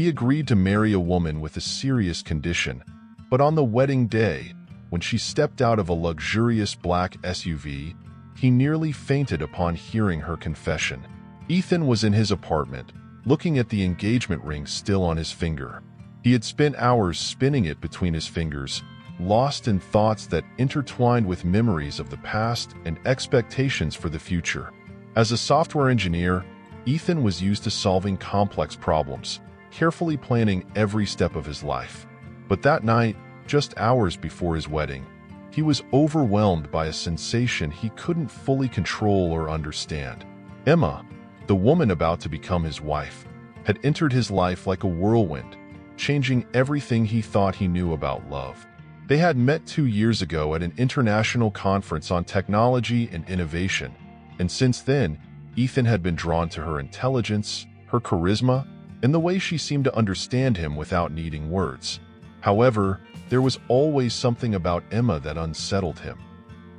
He agreed to marry a woman with a serious condition, but on the wedding day, when she stepped out of a luxurious black SUV, he nearly fainted upon hearing her confession. Ethan was in his apartment, looking at the engagement ring still on his finger. He had spent hours spinning it between his fingers, lost in thoughts that intertwined with memories of the past and expectations for the future. As a software engineer, Ethan was used to solving complex problems, carefully planning every step of his life. But that night, just hours before his wedding, he was overwhelmed by a sensation he couldn't fully control or understand. Emma, the woman about to become his wife, had entered his life like a whirlwind, changing everything he thought he knew about love. They had met 2 years ago at an international conference on technology and innovation, and since then, Ethan had been drawn to her intelligence, her charisma, and the way she seemed to understand him without needing words. However, there was always something about Emma that unsettled him.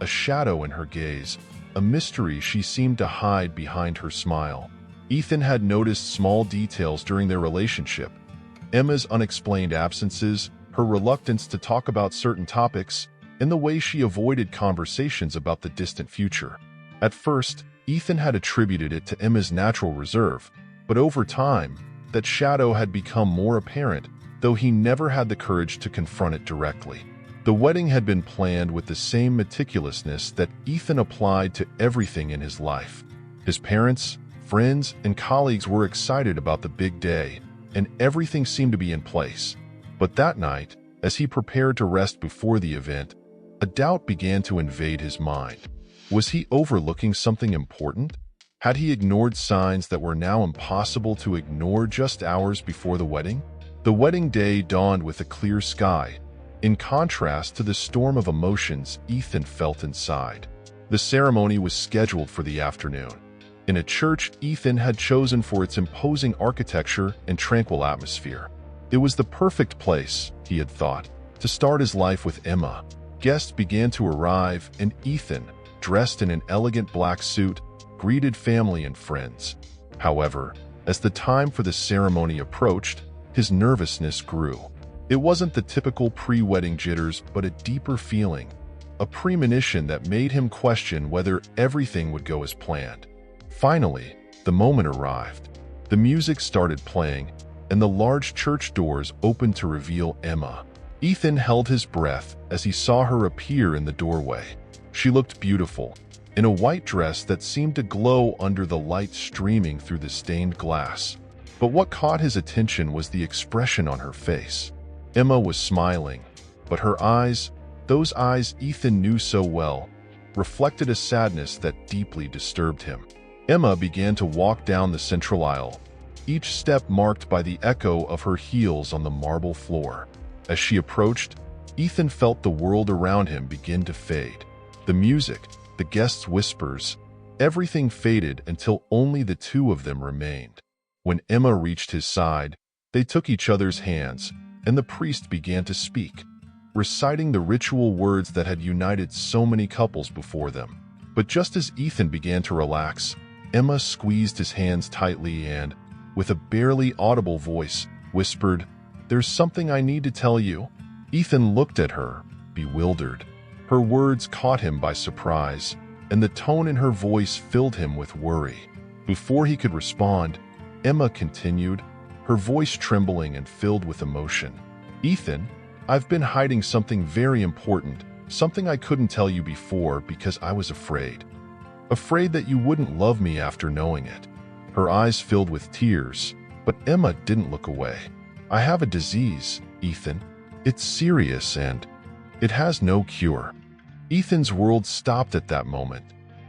A shadow in her gaze, a mystery she seemed to hide behind her smile. Ethan had noticed small details during their relationship. Emma's unexplained absences, her reluctance to talk about certain topics, and the way she avoided conversations about the distant future. At first, Ethan had attributed it to Emma's natural reserve, but over time, that shadow had become more apparent, though he never had the courage to confront it directly. The wedding had been planned with the same meticulousness that Ethan applied to everything in his life. His parents, friends, and colleagues were excited about the big day, and everything seemed to be in place. But that night, as he prepared to rest before the event, a doubt began to invade his mind. Was he overlooking something important? Had he ignored signs that were now impossible to ignore just hours before the wedding? The wedding day dawned with a clear sky, in contrast to the storm of emotions Ethan felt inside. The ceremony was scheduled for the afternoon, in a church Ethan had chosen for its imposing architecture and tranquil atmosphere. It was the perfect place, he had thought, to start his life with Emma. Guests began to arrive, and Ethan, dressed in an elegant black suit, greeted family and friends. However, as the time for the ceremony approached, his nervousness grew. It wasn't the typical pre-wedding jitters, but a deeper feeling, a premonition that made him question whether everything would go as planned. Finally, the moment arrived. The music started playing, and the large church doors opened to reveal Emma. Ethan held his breath as he saw her appear in the doorway. She looked beautiful, in a white dress that seemed to glow under the light streaming through the stained glass. But what caught his attention was the expression on her face. Emma was smiling, but her eyes, those eyes Ethan knew so well, reflected a sadness that deeply disturbed him. Emma began to walk down the central aisle, each step marked by the echo of her heels on the marble floor. As she approached, Ethan felt the world around him begin to fade. The music, the guests' whispers, everything faded until only the two of them remained. When Emma reached his side, they took each other's hands, and the priest began to speak, reciting the ritual words that had united so many couples before them. But just as Ethan began to relax, Emma squeezed his hands tightly and, with a barely audible voice, whispered, "There's something I need to tell you." Ethan looked at her, bewildered. Her words caught him by surprise, and the tone in her voice filled him with worry. Before he could respond, Emma continued, her voice trembling and filled with emotion. "Ethan, I've been hiding something very important, something I couldn't tell you before because I was afraid. Afraid that you wouldn't love me after knowing it." Her eyes filled with tears, but Emma didn't look away. "I have a disease, Ethan. It's serious and it has no cure." Ethan's world stopped at that moment.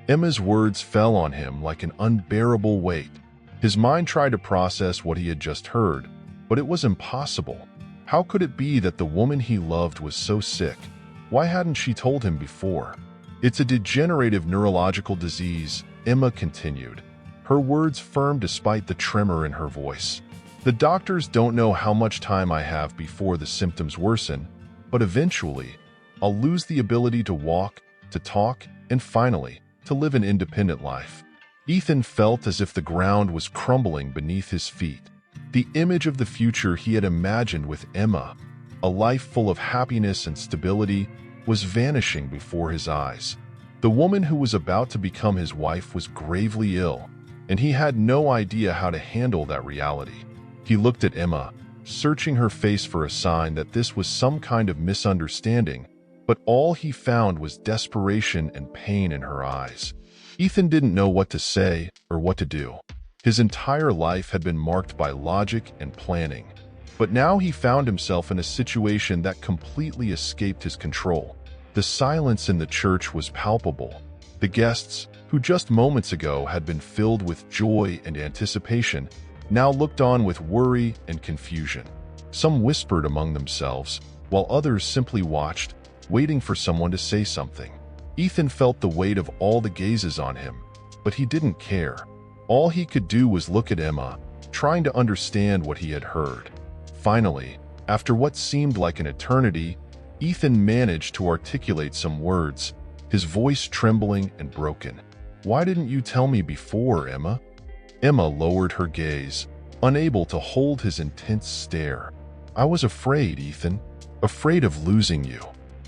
Emma's words fell on him like an unbearable weight. His mind tried to process what he had just heard, but it was impossible. How could it be that the woman he loved was so sick? Why hadn't she told him before? "It's a degenerative neurological disease," Emma continued, her words firm despite the tremor in her voice. "The doctors don't know how much time I have before the symptoms worsen, but eventually, I'll lose the ability to walk, to talk, and finally, to live an independent life." Ethan felt as if the ground was crumbling beneath his feet. The image of the future he had imagined with Emma, a life full of happiness and stability, was vanishing before his eyes. The woman who was about to become his wife was gravely ill, and he had no idea how to handle that reality. He looked at Emma, searching her face for a sign that this was some kind of misunderstanding, but all he found was desperation and pain in her eyes. Ethan didn't know what to say or what to do. His entire life had been marked by logic and planning, but now he found himself in a situation that completely escaped his control. The silence in the church was palpable. The guests, who just moments ago had been filled with joy and anticipation, now looked on with worry and confusion. Some whispered among themselves, while others simply watched, waiting for someone to say something. Ethan felt the weight of all the gazes on him, but he didn't care. All he could do was look at Emma, trying to understand what he had heard. Finally, after what seemed like an eternity, Ethan managed to articulate some words, his voice trembling and broken. "Why didn't you tell me before, Emma?" Emma lowered her gaze, unable to hold his intense stare. "I was afraid, Ethan. Afraid of losing you.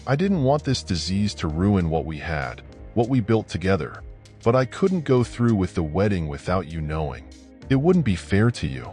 I didn't want this disease to ruin what we had, what we built together. But I couldn't go through with the wedding without you knowing. It wouldn't be fair to you."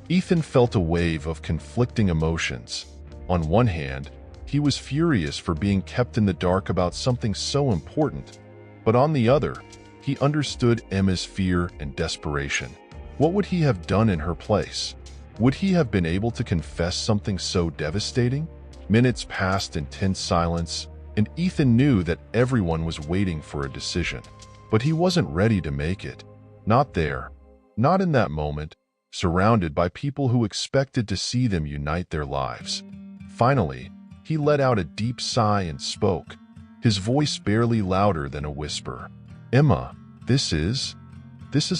Ethan felt a wave of conflicting emotions. On one hand, he was furious for being kept in the dark about something so important, but on the other, he understood Emma's fear and desperation. What would he have done in her place? Would he have been able to confess something so devastating? Minutes passed in tense silence, and Ethan knew that everyone was waiting for a decision. But he wasn't ready to make it. Not there. Not in that moment, surrounded by people who expected to see them unite their lives. Finally, he let out a deep sigh and spoke, his voice barely louder than a whisper. "Emma, this is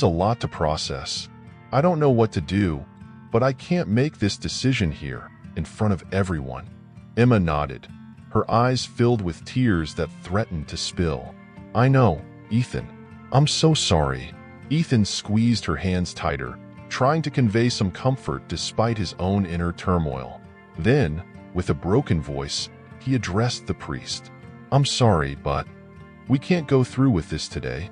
a lot to process. I don't know what to do, but I can't make this decision here, in front of everyone." Emma nodded, her eyes filled with tears that threatened to spill. "I know, Ethan. I'm so sorry." Ethan squeezed her hands tighter, trying to convey some comfort despite his own inner turmoil. Then, with a broken voice, he addressed the priest. "I'm sorry, but we can't go through with this today."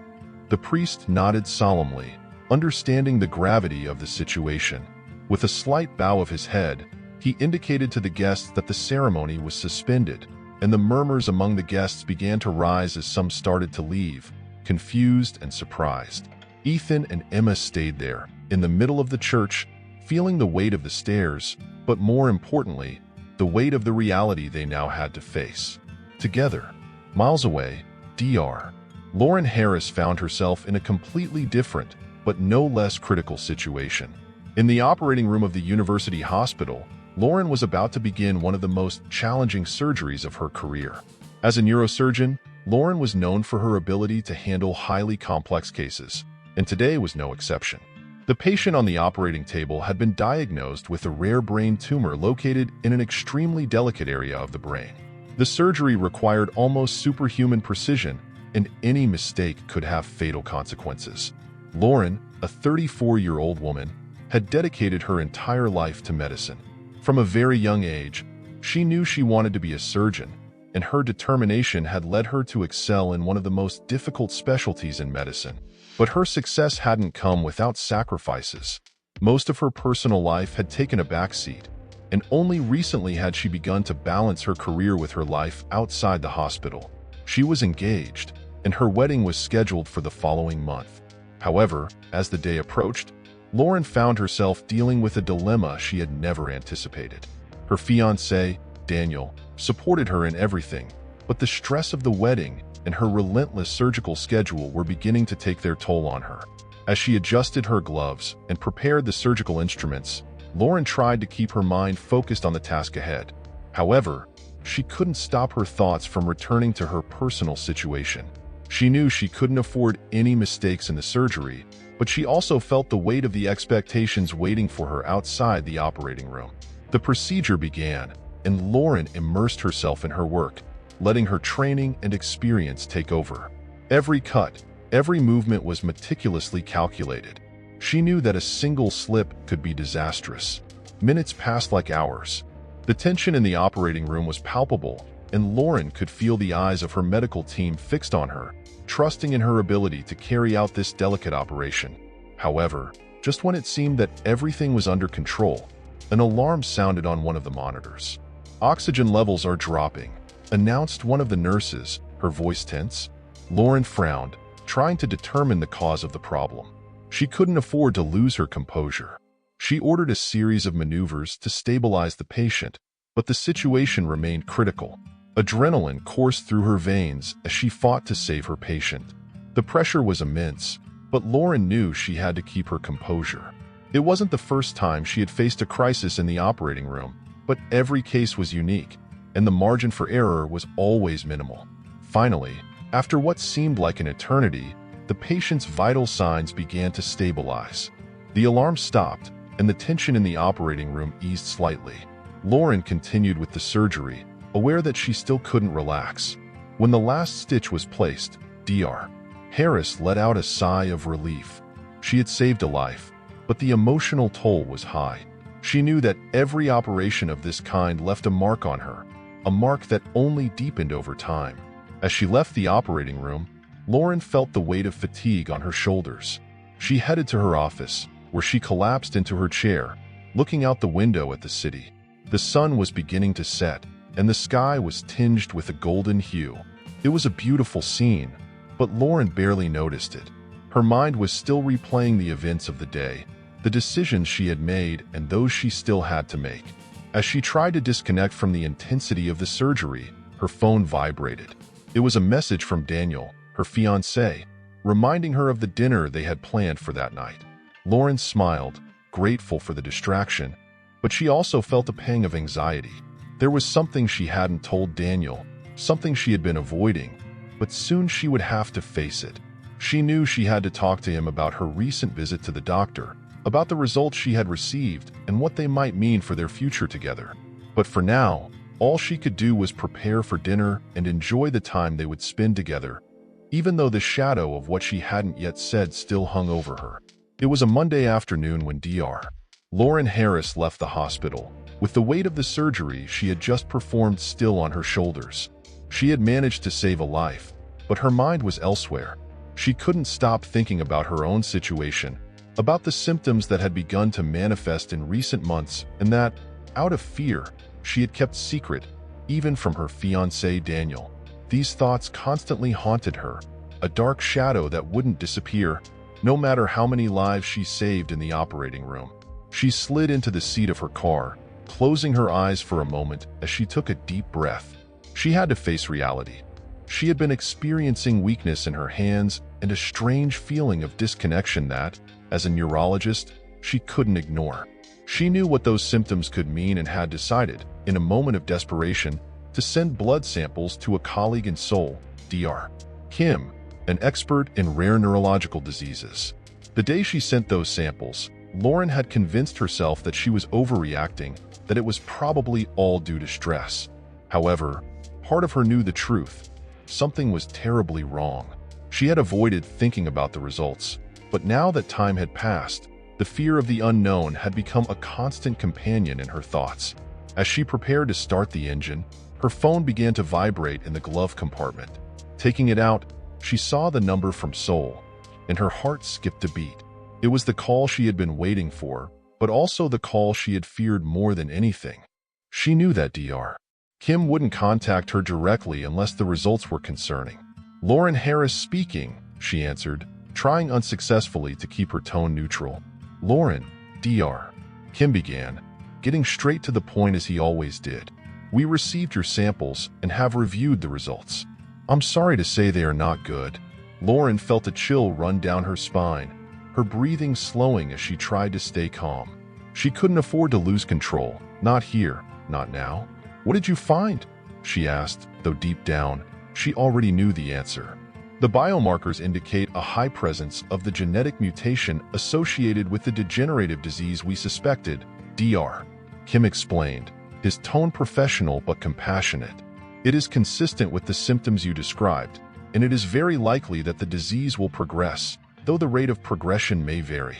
The priest nodded solemnly, understanding the gravity of the situation. With a slight bow of his head, he indicated to the guests that the ceremony was suspended, and the murmurs among the guests began to rise as some started to leave, confused and surprised. Ethan and Emma stayed there, in the middle of the church, feeling the weight of the stairs, but more importantly, the weight of the reality they now had to face. Together, miles away, Dr. Lauren Harris found herself in a completely different, but no less critical situation. In the operating room of the university hospital, Lauren was about to begin one of the most challenging surgeries of her career. As a neurosurgeon, Lauren was known for her ability to handle highly complex cases, and today was no exception. The patient on the operating table had been diagnosed with a rare brain tumor located in an extremely delicate area of the brain. The surgery required almost superhuman precision, and any mistake could have fatal consequences. Lauren, a 34-year-old woman, had dedicated her entire life to medicine. From a very young age, she knew she wanted to be a surgeon, and her determination had led her to excel in one of the most difficult specialties in medicine. But her success hadn't come without sacrifices. Most of her personal life had taken a backseat, and only recently had she begun to balance her career with her life outside the hospital. She was engaged, and her wedding was scheduled for the following month. However, as the day approached, Lauren found herself dealing with a dilemma she had never anticipated. Her fiancé, Daniel, supported her in everything, but the stress of the wedding and her relentless surgical schedule were beginning to take their toll on her. As she adjusted her gloves and prepared the surgical instruments, Lauren tried to keep her mind focused on the task ahead. However, she couldn't stop her thoughts from returning to her personal situation. She knew she couldn't afford any mistakes in the surgery, but she also felt the weight of the expectations waiting for her outside the operating room. The procedure began, and Lauren immersed herself in her work, letting her training and experience take over. Every cut, every movement was meticulously calculated. She knew that a single slip could be disastrous. Minutes passed like hours. The tension in the operating room was palpable, and Lauren could feel the eyes of her medical team fixed on her, trusting in her ability to carry out this delicate operation. However, just when it seemed that everything was under control, an alarm sounded on one of the monitors. "Oxygen levels are dropping," announced one of the nurses, her voice tense. Lauren frowned, trying to determine the cause of the problem. She couldn't afford to lose her composure. She ordered a series of maneuvers to stabilize the patient, but the situation remained critical. Adrenaline coursed through her veins as she fought to save her patient. The pressure was immense, but Lauren knew she had to keep her composure. It wasn't the first time she had faced a crisis in the operating room, but every case was unique, and the margin for error was always minimal. Finally, after what seemed like an eternity, the patient's vital signs began to stabilize. The alarm stopped, and the tension in the operating room eased slightly. Lauren continued with the surgery, aware that she still couldn't relax. When the last stitch was placed, Dr. Harris let out a sigh of relief. She had saved a life, but the emotional toll was high. She knew that every operation of this kind left a mark on her, a mark that only deepened over time. As she left the operating room, Lauren felt the weight of fatigue on her shoulders. She headed to her office, where she collapsed into her chair, looking out the window at the city. The sun was beginning to set, and the sky was tinged with a golden hue. It was a beautiful scene, but Lauren barely noticed it. Her mind was still replaying the events of the day, the decisions she had made and those she still had to make. As she tried to disconnect from the intensity of the surgery, her phone vibrated. It was a message from Daniel, her fiancé, reminding her of the dinner they had planned for that night. Lauren smiled, grateful for the distraction, but she also felt a pang of anxiety. There was something she hadn't told Daniel, something she had been avoiding, but soon she would have to face it. She knew she had to talk to him about her recent visit to the doctor, about the results she had received and what they might mean for their future together. But for now, all she could do was prepare for dinner and enjoy the time they would spend together, even though the shadow of what she hadn't yet said still hung over her. It was a Monday afternoon when Dr. Lauren Harris left the hospital, with the weight of the surgery she had just performed still on her shoulders. She had managed to save a life, but her mind was elsewhere. She couldn't stop thinking about her own situation, about the symptoms that had begun to manifest in recent months and that, out of fear, she had kept secret, even from her fiancé Daniel. These thoughts constantly haunted her, a dark shadow that wouldn't disappear, no matter how many lives she saved in the operating room. She slid into the seat of her car, closing her eyes for a moment as she took a deep breath. She had to face reality. She had been experiencing weakness in her hands and a strange feeling of disconnection that, as a neurologist, she couldn't ignore. She knew what those symptoms could mean and had decided, in a moment of desperation, to send blood samples to a colleague in Seoul, Dr. Kim, an expert in rare neurological diseases. The day she sent those samples, Lauren had convinced herself that she was overreacting, that it was probably all due to stress. However, part of her knew the truth. Something was terribly wrong. She had avoided thinking about the results, but now that time had passed, the fear of the unknown had become a constant companion in her thoughts. As she prepared to start the engine, her phone began to vibrate in the glove compartment. Taking it out, she saw the number from Seoul, and her heart skipped a beat. It was the call she had been waiting for, but also the call she had feared more than anything. She knew that Dr. Kim wouldn't contact her directly unless the results were concerning. "Lauren Harris speaking," she answered, trying unsuccessfully to keep her tone neutral. "Lauren, Dr. Kim began, getting straight to the point as he always did. "We received your samples and have reviewed the results. I'm sorry to say they are not good." Lauren felt a chill run down her spine, her breathing slowing as she tried to stay calm. She couldn't afford to lose control, not here, not now. "What did you find?" she asked, though deep down, she already knew the answer. "The biomarkers indicate a high presence of the genetic mutation associated with the degenerative disease we suspected," Dr. Kim explained, his tone professional but compassionate. "It is consistent with the symptoms you described, and it is very likely that the disease will progress, though the rate of progression may vary."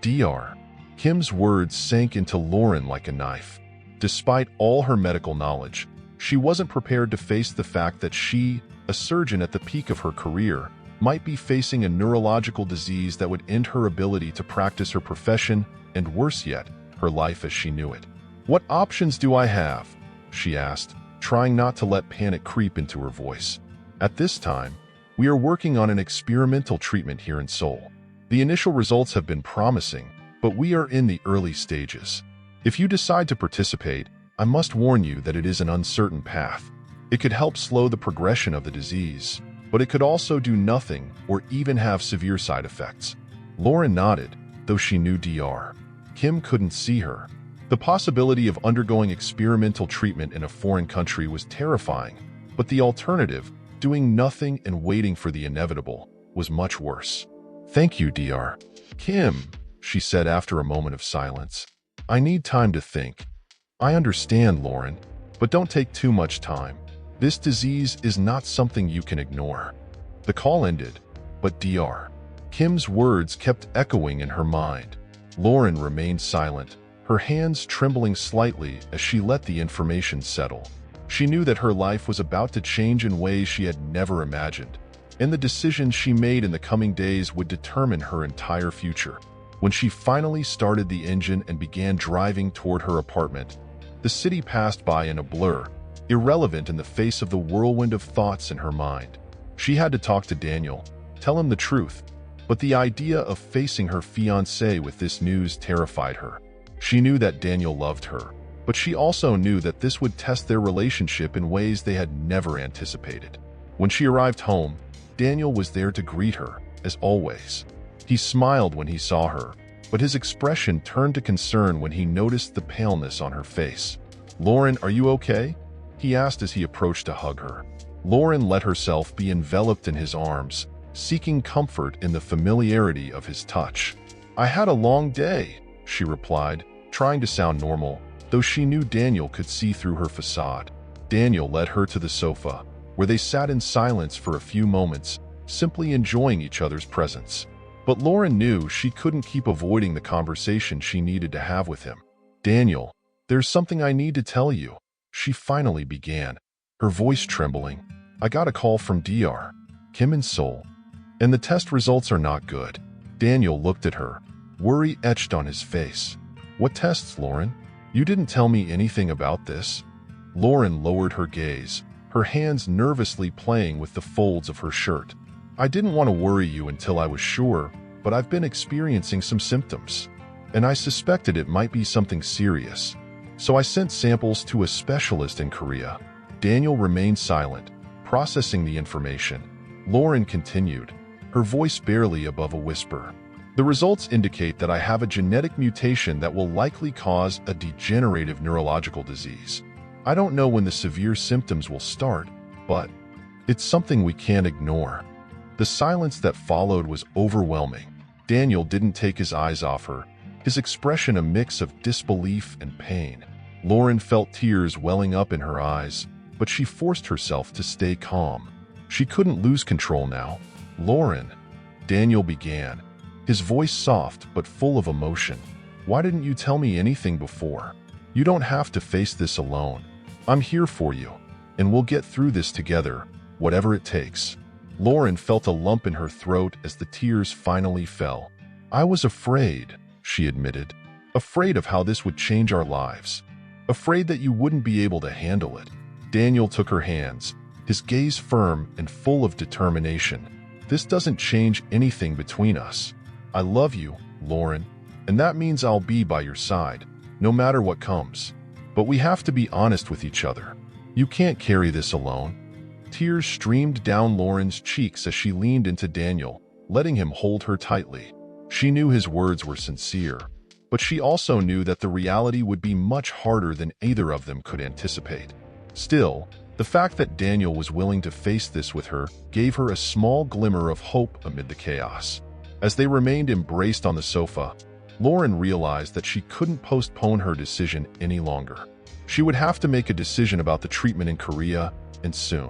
Dr. Kim's words sank into Lauren like a knife. Despite all her medical knowledge, she wasn't prepared to face the fact that she, a surgeon at the peak of her career, might be facing a neurological disease that would end her ability to practice her profession and, worse yet, her life as she knew it. "What options do I have?" she asked, trying not to let panic creep into her voice. "At this time, we are working on an experimental treatment here in Seoul. The initial results have been promising, but we are in the early stages. If you decide to participate, I must warn you that it is an uncertain path. It could help slow the progression of the disease, but it could also do nothing or even have severe side effects." Lauren nodded, though she knew Dr. Kim couldn't see her. The possibility of undergoing experimental treatment in a foreign country was terrifying, but the alternative, doing nothing and waiting for the inevitable, was much worse. "Thank you, Dr. Kim," she said after a moment of silence. "I need time to think." "I understand, Lauren, but don't take too much time. This disease is not something you can ignore." The call ended, but Dr. Kim's words kept echoing in her mind. Lauren remained silent, her hands trembling slightly as she let the information settle. She knew that her life was about to change in ways she had never imagined, and the decisions she made in the coming days would determine her entire future. When she finally started the engine and began driving toward her apartment, the city passed by in a blur, irrelevant in the face of the whirlwind of thoughts in her mind. She had to talk to Daniel, tell him the truth, but the idea of facing her fiancé with this news terrified her. She knew that Daniel loved her, but she also knew that this would test their relationship in ways they had never anticipated. When she arrived home, Daniel was there to greet her, as always. He smiled when he saw her, but his expression turned to concern when he noticed the paleness on her face. "Lauren, are you okay?" he asked as he approached to hug her. Lauren let herself be enveloped in his arms, seeking comfort in the familiarity of his touch. "I had a long day," she replied, trying to sound normal, though she knew Daniel could see through her facade. Daniel led her to the sofa, where they sat in silence for a few moments, simply enjoying each other's presence. But Lauren knew she couldn't keep avoiding the conversation she needed to have with him. "Daniel, there's something I need to tell you," she finally began, her voice trembling. "I got a call from Dr. Kim in Seoul, and the test results are not good." Daniel looked at her, worry etched on his face. "What tests, Lauren? You didn't tell me anything about this." Lauren lowered her gaze, her hands nervously playing with the folds of her shirt. "I didn't want to worry you until I was sure, but I've been experiencing some symptoms, and I suspected it might be something serious. So I sent samples to a specialist in Korea." Daniel remained silent, processing the information. Lauren continued, her voice barely above a whisper. "The results indicate that I have a genetic mutation that will likely cause a degenerative neurological disease. I don't know when the severe symptoms will start, but it's something we can't ignore." The silence that followed was overwhelming. Daniel didn't take his eyes off her, his expression a mix of disbelief and pain. Lauren felt tears welling up in her eyes, but she forced herself to stay calm. She couldn't lose control now. "Lauren," Daniel began, his voice soft but full of emotion. "Why didn't you tell me anything before? You don't have to face this alone. I'm here for you, and we'll get through this together, whatever it takes." Lauren felt a lump in her throat as the tears finally fell. "I was afraid," she admitted. "Afraid of how this would change our lives. Afraid that you wouldn't be able to handle it." Daniel took her hands, his gaze firm and full of determination. "This doesn't change anything between us. I love you, Lauren, and that means I'll be by your side, no matter what comes. But we have to be honest with each other. You can't carry this alone." Tears streamed down Lauren's cheeks as she leaned into Daniel, letting him hold her tightly. She knew his words were sincere, but she also knew that the reality would be much harder than either of them could anticipate. Still, the fact that Daniel was willing to face this with her gave her a small glimmer of hope amid the chaos. As they remained embraced on the sofa, Lauren realized that she couldn't postpone her decision any longer. She would have to make a decision about the treatment in Korea, and soon.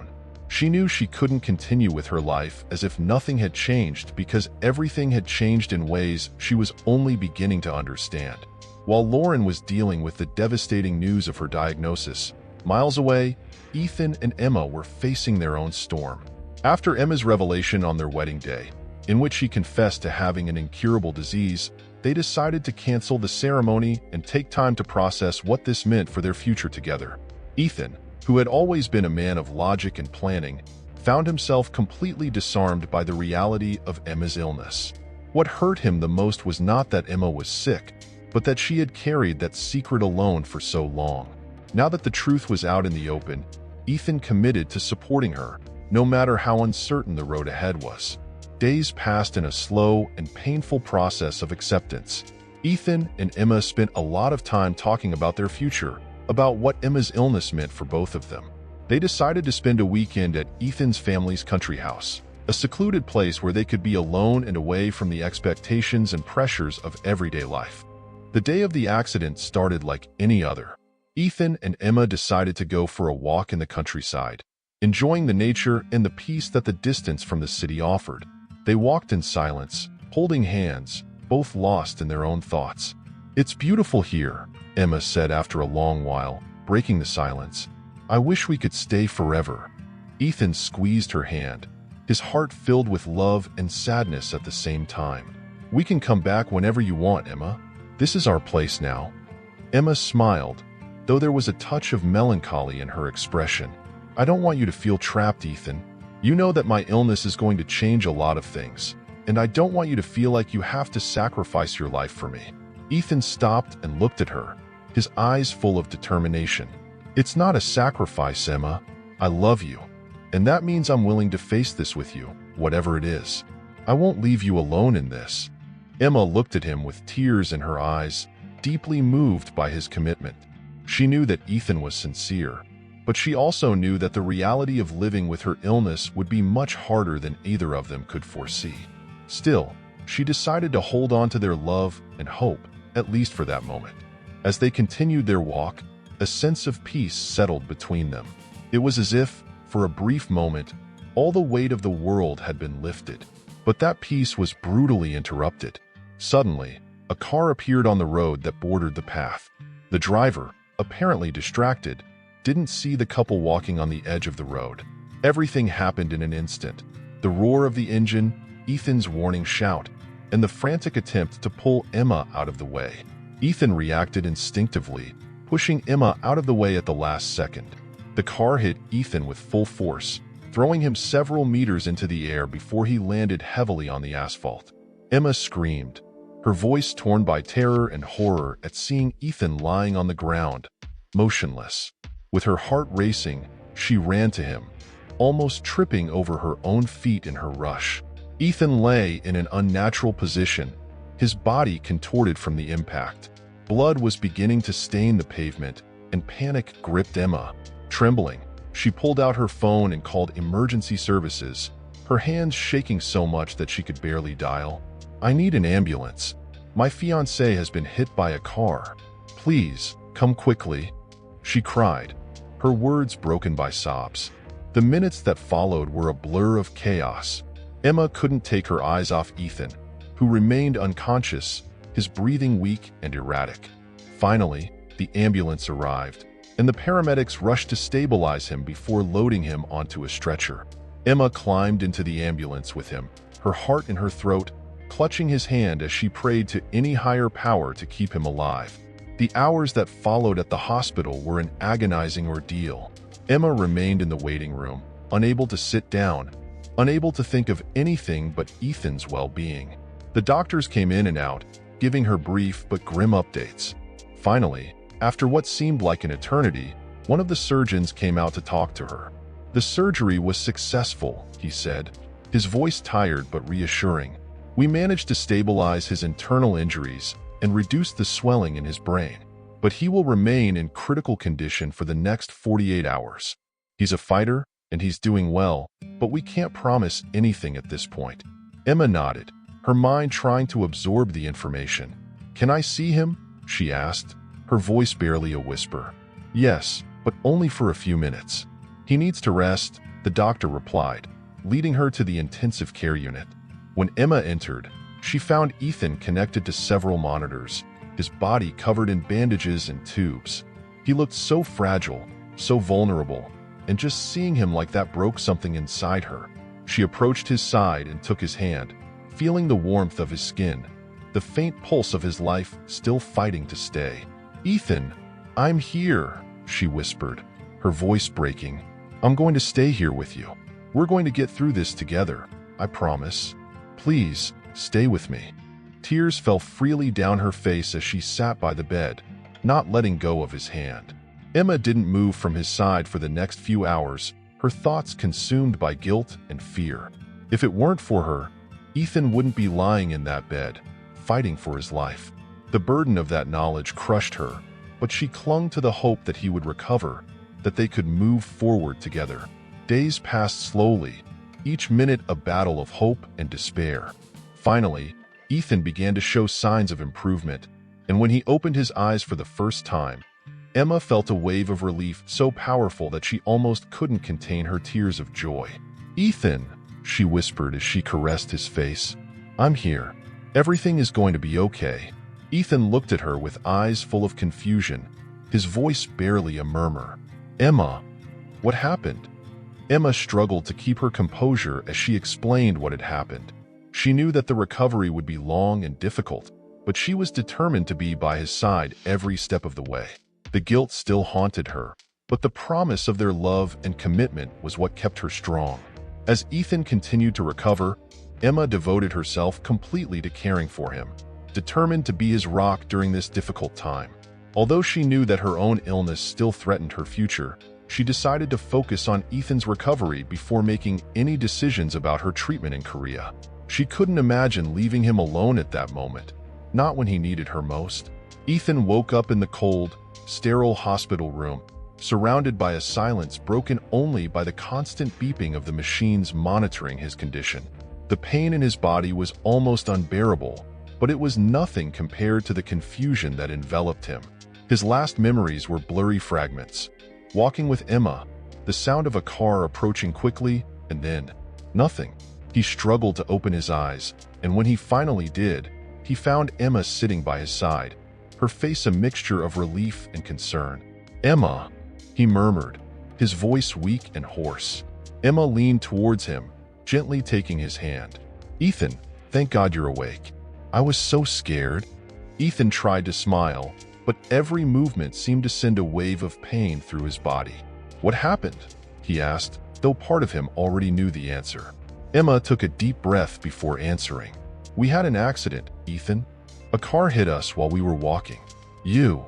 She knew she couldn't continue with her life as if nothing had changed because everything had changed in ways she was only beginning to understand. While Lauren was dealing with the devastating news of her diagnosis, miles away, Ethan and Emma were facing their own storm. After Emma's revelation on their wedding day, in which she confessed to having an incurable disease, they decided to cancel the ceremony and take time to process what this meant for their future together. Ethan, who had always been a man of logic and planning, found himself completely disarmed by the reality of Emma's illness. What hurt him the most was not that Emma was sick, but that she had carried that secret alone for so long. Now that the truth was out in the open, Ethan committed to supporting her, no matter how uncertain the road ahead was. Days passed in a slow and painful process of acceptance. Ethan and Emma spent a lot of time talking about their future, about what Emma's illness meant for both of them. They decided to spend a weekend at Ethan's family's country house, a secluded place where they could be alone and away from the expectations and pressures of everyday life. The day of the accident started like any other. Ethan and Emma decided to go for a walk in the countryside, enjoying the nature and the peace that the distance from the city offered. They walked in silence, holding hands, both lost in their own thoughts. "It's beautiful here," Emma said after a long while, breaking the silence. "I wish we could stay forever." Ethan squeezed her hand, his heart filled with love and sadness at the same time. "We can come back whenever you want, Emma. This is our place now." Emma smiled, though there was a touch of melancholy in her expression. "I don't want you to feel trapped, Ethan. You know that my illness is going to change a lot of things, and I don't want you to feel like you have to sacrifice your life for me." Ethan stopped and looked at her, his eyes full of determination. "It's not a sacrifice, Emma. I love you, and that means I'm willing to face this with you, whatever it is. I won't leave you alone in this." Emma looked at him with tears in her eyes, deeply moved by his commitment. She knew that Ethan was sincere, but she also knew that the reality of living with her illness would be much harder than either of them could foresee. Still, she decided to hold on to their love and hope, at least for that moment. As they continued their walk, a sense of peace settled between them. It was as if, for a brief moment, all the weight of the world had been lifted. But that peace was brutally interrupted. Suddenly, a car appeared on the road that bordered the path. The driver, apparently distracted, didn't see the couple walking on the edge of the road. Everything happened in an instant. The roar of the engine, Ethan's warning shout, and the frantic attempt to pull Emma out of the way. Ethan reacted instinctively, pushing Emma out of the way at the last second. The car hit Ethan with full force, throwing him several meters into the air before he landed heavily on the asphalt. Emma screamed, her voice torn by terror and horror at seeing Ethan lying on the ground, motionless. With her heart racing, she ran to him, almost tripping over her own feet in her rush. Ethan lay in an unnatural position, his body contorted from the impact. Blood was beginning to stain the pavement, and panic gripped Emma. Trembling, she pulled out her phone and called emergency services, her hands shaking so much that she could barely dial. "I need an ambulance. My fiancé has been hit by a car. Please, come quickly," she cried, her words broken by sobs. The minutes that followed were a blur of chaos. Emma couldn't take her eyes off Ethan, who remained unconscious, his breathing weak and erratic. Finally, the ambulance arrived, and the paramedics rushed to stabilize him before loading him onto a stretcher. Emma climbed into the ambulance with him, her heart in her throat, clutching his hand as she prayed to any higher power to keep him alive. The hours that followed at the hospital were an agonizing ordeal. Emma remained in the waiting room, unable to sit down, unable to think of anything but Ethan's well-being. The doctors came in and out, giving her brief but grim updates. Finally, after what seemed like an eternity, one of the surgeons came out to talk to her. "The surgery was successful," he said, his voice tired but reassuring. "We managed to stabilize his internal injuries and reduce the swelling in his brain, but he will remain in critical condition for the next 48 hours. He's a fighter, and he's doing well, but we can't promise anything at this point." Emma nodded, her mind trying to absorb the information. "Can I see him?" she asked, her voice barely a whisper. "Yes, but only for a few minutes." "He needs to rest," the doctor replied, leading her to the intensive care unit. When Emma entered, she found Ethan connected to several monitors, his body covered in bandages and tubes. He looked so fragile, so vulnerable, and just seeing him like that broke something inside her. She approached his side and took his hand, feeling the warmth of his skin, the faint pulse of his life still fighting to stay. "Ethan, I'm here," she whispered, her voice breaking. "I'm going to stay here with you. We're going to get through this together, I promise. Please, stay with me." Tears fell freely down her face as she sat by the bed, not letting go of his hand. Emma didn't move from his side for the next few hours, her thoughts consumed by guilt and fear. If it weren't for her, Ethan wouldn't be lying in that bed, fighting for his life. The burden of that knowledge crushed her, but she clung to the hope that he would recover, that they could move forward together. Days passed slowly, each minute a battle of hope and despair. Finally, Ethan began to show signs of improvement, and when he opened his eyes for the first time, Emma felt a wave of relief so powerful that she almost couldn't contain her tears of joy. "Ethan," she whispered as she caressed his face, "I'm here. Everything is going to be okay." Ethan looked at her with eyes full of confusion, his voice barely a murmur. "Emma, what happened?" Emma struggled to keep her composure as she explained what had happened. She knew that the recovery would be long and difficult, but she was determined to be by his side every step of the way. The guilt still haunted her, but the promise of their love and commitment was what kept her strong. As Ethan continued to recover, Emma devoted herself completely to caring for him, determined to be his rock during this difficult time. Although she knew that her own illness still threatened her future, she decided to focus on Ethan's recovery before making any decisions about her treatment in Korea. She couldn't imagine leaving him alone at that moment, not when he needed her most. Ethan woke up in the cold, sterile hospital room, surrounded by a silence broken only by the constant beeping of the machines monitoring his condition. The pain in his body was almost unbearable, but it was nothing compared to the confusion that enveloped him. His last memories were blurry fragments. Walking with Emma, the sound of a car approaching quickly, and then nothing. He struggled to open his eyes, and when he finally did, he found Emma sitting by his side, her face a mixture of relief and concern. "Emma," he murmured, his voice weak and hoarse. Emma leaned towards him, gently taking his hand. "Ethan, thank God you're awake. I was so scared." Ethan tried to smile, but every movement seemed to send a wave of pain through his body. "What happened?" he asked, though part of him already knew the answer. Emma took a deep breath before answering. "We had an accident, Ethan. A car hit us while we were walking. You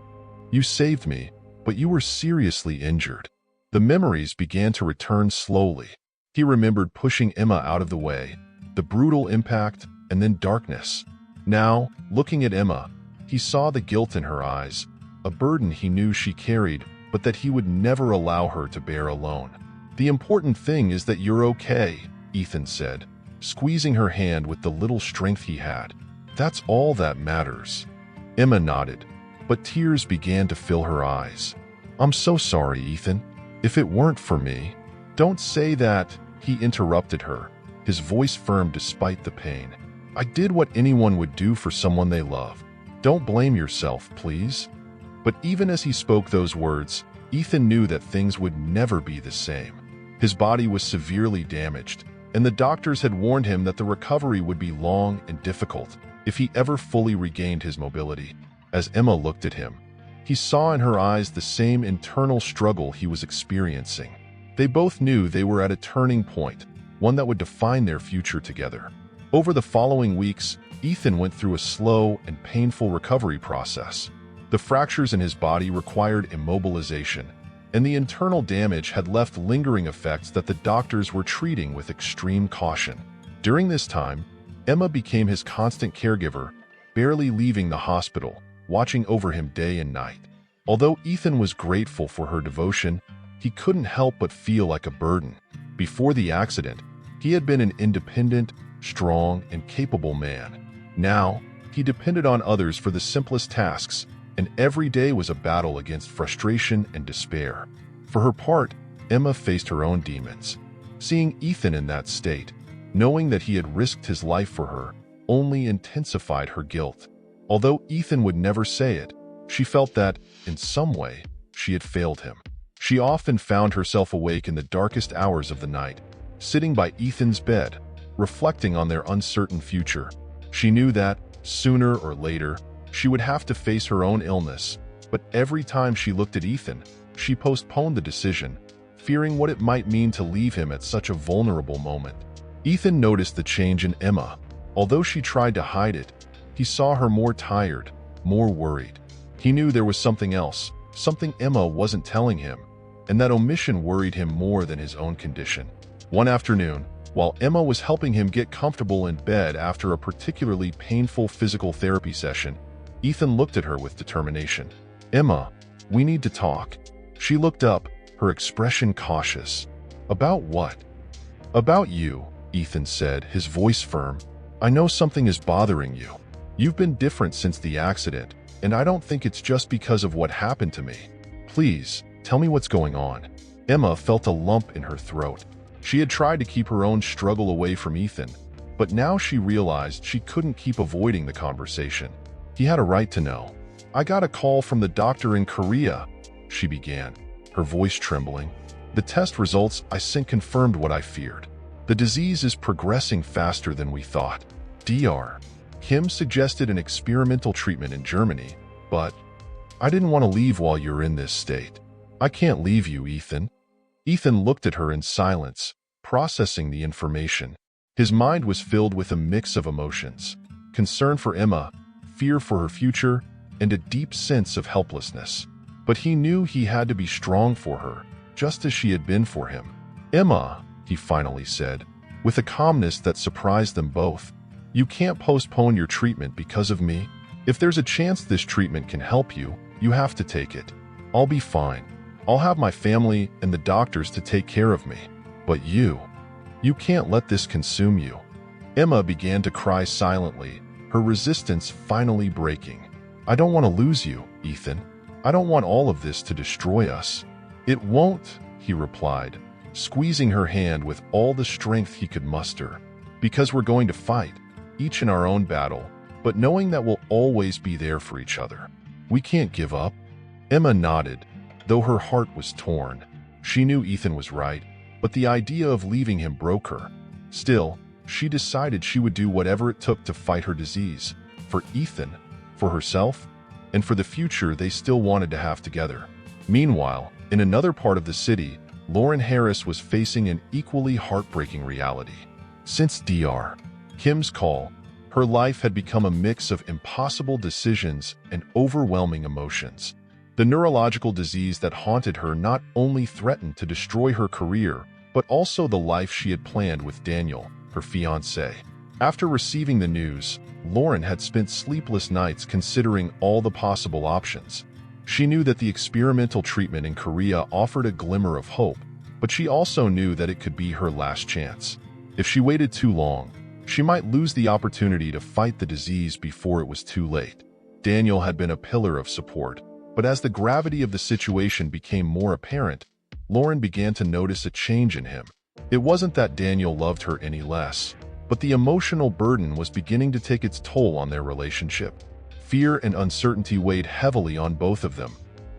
saved me, but you were seriously injured." The memories began to return slowly. He remembered pushing Emma out of the way, the brutal impact, and then darkness. Now, looking at Emma, he saw the guilt in her eyes, a burden he knew she carried, but that he would never allow her to bear alone. "The important thing is that you're okay," Ethan said, squeezing her hand with the little strength he had. "That's all that matters." Emma nodded, but tears began to fill her eyes. "I'm so sorry, Ethan. If it weren't for me—" "Don't say that," he interrupted her, his voice firm despite the pain. "I did what anyone would do for someone they love. Don't blame yourself, please." But even as he spoke those words, Ethan knew that things would never be the same. His body was severely damaged, and the doctors had warned him that the recovery would be long and difficult if he ever fully regained his mobility. As Emma looked at him, he saw in her eyes the same internal struggle he was experiencing. They both knew they were at a turning point, one that would define their future together. Over the following weeks, Ethan went through a slow and painful recovery process. The fractures in his body required immobilization, and the internal damage had left lingering effects that the doctors were treating with extreme caution. During this time, Emma became his constant caregiver, barely leaving the hospital, watching over him day and night. Although Ethan was grateful for her devotion, he couldn't help but feel like a burden. Before the accident, he had been an independent, strong, and capable man. Now, he depended on others for the simplest tasks, and every day was a battle against frustration and despair. For her part, Emma faced her own demons. Seeing Ethan in that state, knowing that he had risked his life for her, only intensified her guilt. Although Ethan would never say it, she felt that, in some way, she had failed him. She often found herself awake in the darkest hours of the night, sitting by Ethan's bed, reflecting on their uncertain future. She knew that, sooner or later, she would have to face her own illness, but every time she looked at Ethan, she postponed the decision, fearing what it might mean to leave him at such a vulnerable moment. Ethan noticed the change in Emma. Although she tried to hide it, he saw her more tired, more worried. He knew there was something else, something Emma wasn't telling him, and that omission worried him more than his own condition. One afternoon, while Emma was helping him get comfortable in bed after a particularly painful physical therapy session, Ethan looked at her with determination. "Emma, we need to talk." She looked up, her expression cautious. "About what?" "About you," Ethan said, his voice firm. "I know something is bothering you. You've been different since the accident, and I don't think it's just because of what happened to me. Please, tell me what's going on." Emma felt a lump in her throat. She had tried to keep her own struggle away from Ethan, but now she realized she couldn't keep avoiding the conversation. He had a right to know. "I got a call from the doctor in Korea," she began, her voice trembling. "The test results I sent confirmed what I feared. The disease is progressing faster than we thought. Dr. Kim suggested an experimental treatment in Germany, but I didn't want to leave while you're in this state. I can't leave you, Ethan." Ethan looked at her in silence, processing the information. His mind was filled with a mix of emotions: concern for Emma, fear for her future, and a deep sense of helplessness. But he knew he had to be strong for her, just as she had been for him. "Emma," he finally said, with a calmness that surprised them both, "you can't postpone your treatment because of me. If there's a chance this treatment can help you, you have to take it. I'll be fine. I'll have my family and the doctors to take care of me. But you can't let this consume you." Emma began to cry silently, her resistance finally breaking. "I don't want to lose you, Ethan. I don't want all of this to destroy us." "It won't," he replied, squeezing her hand with all the strength he could muster. "Because we're going to fight, each in our own battle, but knowing that we'll always be there for each other. We can't give up." Emma nodded, though her heart was torn. She knew Ethan was right, but the idea of leaving him broke her. Still, she decided she would do whatever it took to fight her disease, for Ethan, for herself, and for the future they still wanted to have together. Meanwhile, in another part of the city, Lauren Harris was facing an equally heartbreaking reality. Since Dr. Kim's call, her life had become a mix of impossible decisions and overwhelming emotions. The neurological disease that haunted her not only threatened to destroy her career, but also the life she had planned with Daniel, her fiancé. After receiving the news, Lauren had spent sleepless nights considering all the possible options. She knew that the experimental treatment in Korea offered a glimmer of hope, but she also knew that it could be her last chance. If she waited too long, she might lose the opportunity to fight the disease before it was too late. Daniel had been a pillar of support, but as the gravity of the situation became more apparent, Lauren began to notice a change in him. It wasn't that Daniel loved her any less, but the emotional burden was beginning to take its toll on their relationship. Fear and uncertainty weighed heavily on both of them,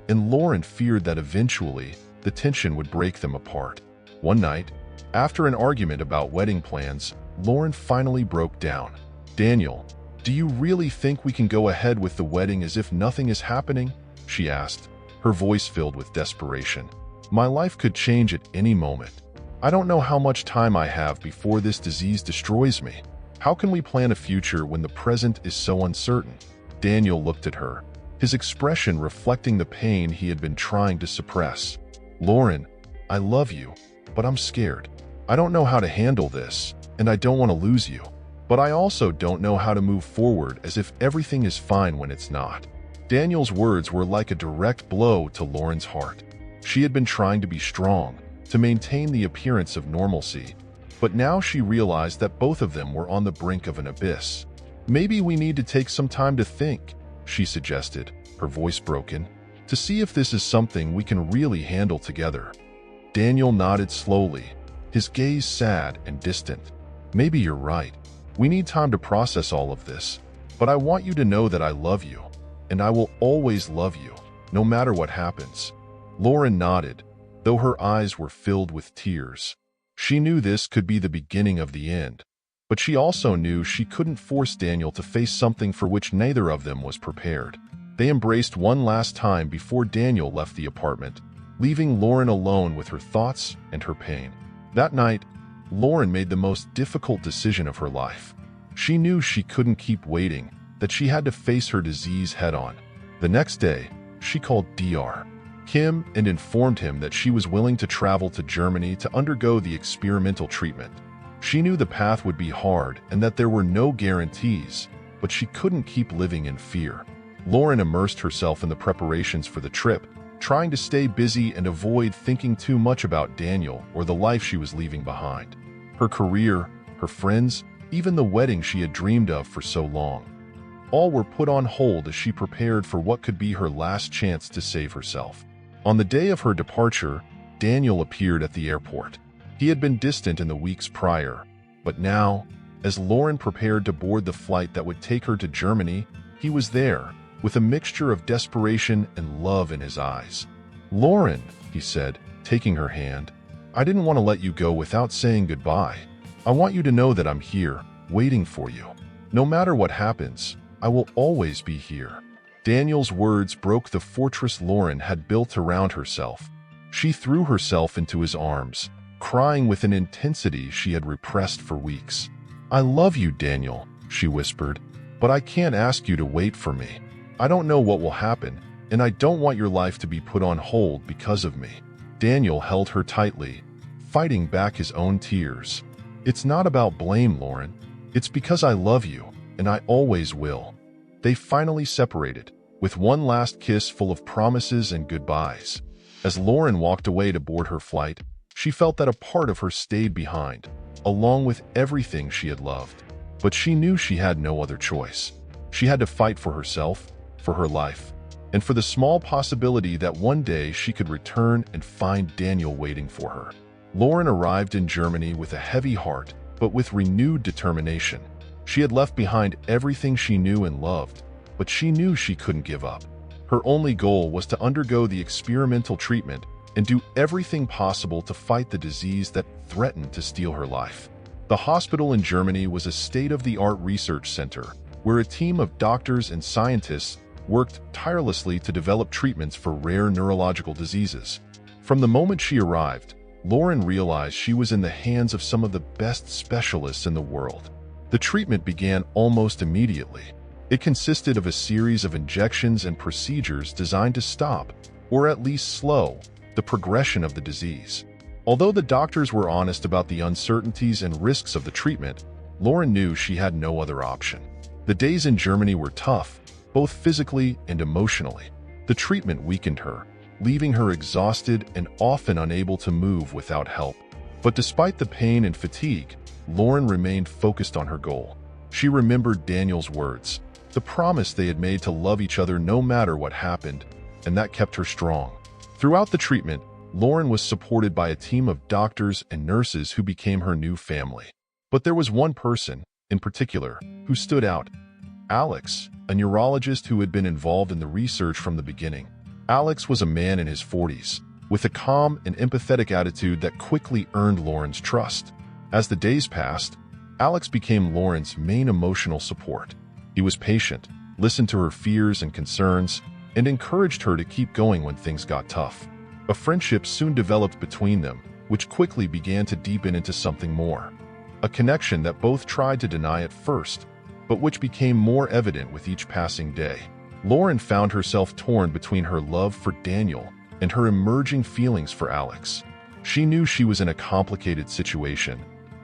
and Lauren feared that eventually the tension would break them apart. One night, after an argument about wedding plans, Lauren finally broke down. "Daniel, do you really think we can go ahead with the wedding as if nothing is happening?" she asked, her voice filled with desperation. "My life could change at any moment. I don't know how much time I have before this disease destroys me. How can we plan a future when the present is so uncertain?" Daniel looked at her, his expression reflecting the pain he had been trying to suppress. "Lauren, I love you, but I'm scared. I don't know how to handle this, and I don't want to lose you. But I also don't know how to move forward as if everything is fine when it's not." Daniel's words were like a direct blow to Lauren's heart. She had been trying to be strong, to maintain the appearance of normalcy, but now she realized that both of them were on the brink of an abyss. "Maybe we need to take some time to think," she suggested, her voice broken, "to see if this is something we can really handle together." Daniel nodded slowly, his gaze sad and distant. Maybe you're right. We need time to process all of this, but I want you to know that I love you, and I will always love you, no matter what happens. Lauren nodded, though her eyes were filled with tears. She knew this could be the beginning of the end, but she also knew she couldn't force Daniel to face something for which neither of them was prepared. They embraced one last time before Daniel left the apartment, leaving Lauren alone with her thoughts and her pain. That night, Lauren made the most difficult decision of her life. She knew she couldn't keep waiting, that she had to face her disease head-on. The next day, she called Dr. Kim and informed him that she was willing to travel to Germany to undergo the experimental treatment. She knew the path would be hard and that there were no guarantees, but she couldn't keep living in fear. Lauren immersed herself in the preparations for the trip, trying to stay busy and avoid thinking too much about Daniel or the life she was leaving behind. Her career, her friends, even the wedding she had dreamed of for so long. All were put on hold as she prepared for what could be her last chance to save herself. On the day of her departure, Daniel appeared at the airport. He had been distant in the weeks prior, but now, as Lauren prepared to board the flight that would take her to Germany, he was there, with a mixture of desperation and love in his eyes. "Lauren," he said, taking her hand, "I didn't want to let you go without saying goodbye. I want you to know that I'm here, waiting for you. No matter what happens, I will always be here." Daniel's words broke the fortress Lauren had built around herself. She threw herself into his arms, crying with an intensity she had repressed for weeks. "I love you, Daniel," she whispered, "but I can't ask you to wait for me. I don't know what will happen, and I don't want your life to be put on hold because of me." Daniel held her tightly, fighting back his own tears. "It's not about blame, Lauren. It's because I love you, and I always will." They finally separated, with one last kiss full of promises and goodbyes. As Lauren walked away to board her flight, she felt that a part of her stayed behind, along with everything she had loved. But she knew she had no other choice. She had to fight for herself, for her life, and for the small possibility that one day she could return and find Daniel waiting for her. Lauren arrived in Germany with a heavy heart, but with renewed determination. She had left behind everything she knew and loved, but she knew she couldn't give up. Her only goal was to undergo the experimental treatment and do everything possible to fight the disease that threatened to steal her life. The hospital in Germany was a state-of-the-art research center, where a team of doctors and scientists worked tirelessly to develop treatments for rare neurological diseases. From the moment she arrived, Lauren realized she was in the hands of some of the best specialists in the world. The treatment began almost immediately. It consisted of a series of injections and procedures designed to stop, or at least slow, the progression of the disease. Although the doctors were honest about the uncertainties and risks of the treatment, Lauren knew she had no other option. The days in Germany were tough, both physically and emotionally. The treatment weakened her, leaving her exhausted and often unable to move without help. But despite the pain and fatigue, Lauren remained focused on her goal. She remembered Daniel's words, the promise they had made to love each other no matter what happened, and that kept her strong. Throughout the treatment, Lauren was supported by a team of doctors and nurses who became her new family. But there was one person, in particular, who stood out: Alex, a neurologist who had been involved in the research from the beginning. Alex was a man in his 40s, with a calm and empathetic attitude that quickly earned Lauren's trust. As the days passed, Alex became Lauren's main emotional support. He was patient, listened to her fears and concerns, and encouraged her to keep going when things got tough. A friendship soon developed between them, which quickly began to deepen into something more. A connection that both tried to deny at first, but which became more evident with each passing day. Lauren found herself torn between her love for Daniel and her emerging feelings for Alex. She knew she was in a complicated situation,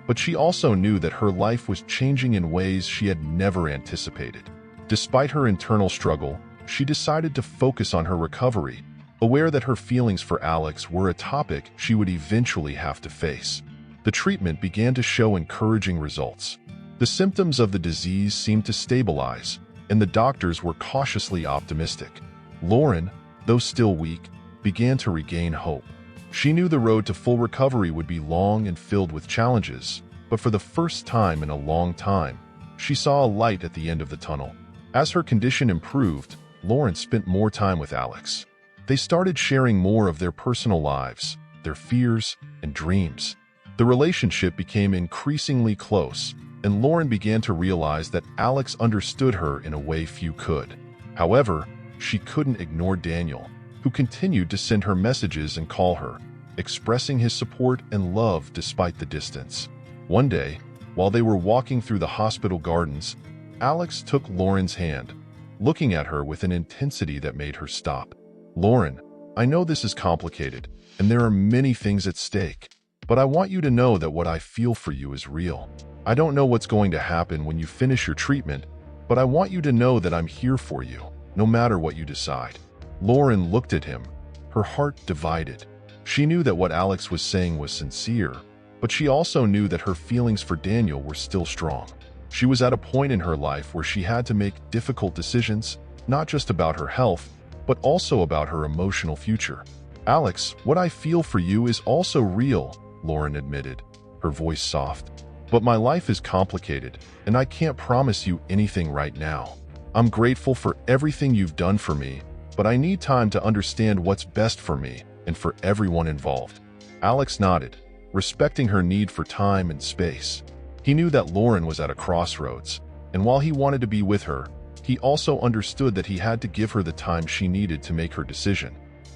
but she also knew that her life was changing in ways she had never anticipated. Despite her internal struggle, she decided to focus on her recovery, aware that her feelings for Alex were a topic she would eventually have to face. The treatment began to show encouraging results. The symptoms of the disease seemed to stabilize, and the doctors were cautiously optimistic. Lauren, though still weak, began to regain hope. She knew the road to full recovery would be long and filled with challenges, but for the first time in a long time, she saw a light at the end of the tunnel. As her condition improved, Lauren spent more time with Alex. They started sharing more of their personal lives, their fears, and dreams. The relationship became increasingly close, and Lauren began to realize that Alex understood her in a way few could. However, she couldn't ignore Daniel, who continued to send her messages and call her, expressing his support and love despite the distance. One day, while they were walking through the hospital gardens, Alex took Lauren's hand, looking at her with an intensity that made her stop. "Lauren, I know this is complicated, and there are many things at stake, but I want you to know that what I feel for you is real. I don't know what's going to happen when you finish your treatment, but I want you to know that I'm here for you, no matter what you decide." Lauren looked at him, her heart divided. She knew that what Alex was saying was sincere, but she also knew that her feelings for Daniel were still strong. She was at a point in her life where she had to make difficult decisions, not just about her health, but also about her emotional future. "Alex, what I feel for you is also real," Lauren admitted, her voice soft. "But my life is complicated, and I can't promise you anything right now. I'm grateful for everything you've done for me, but I need time to understand what's best for me and for everyone involved." Alex nodded, respecting her need for time and space. He knew that Lauren was at a crossroads, and while he wanted to be with her, he also understood that he had to give her the time she needed to make her decision.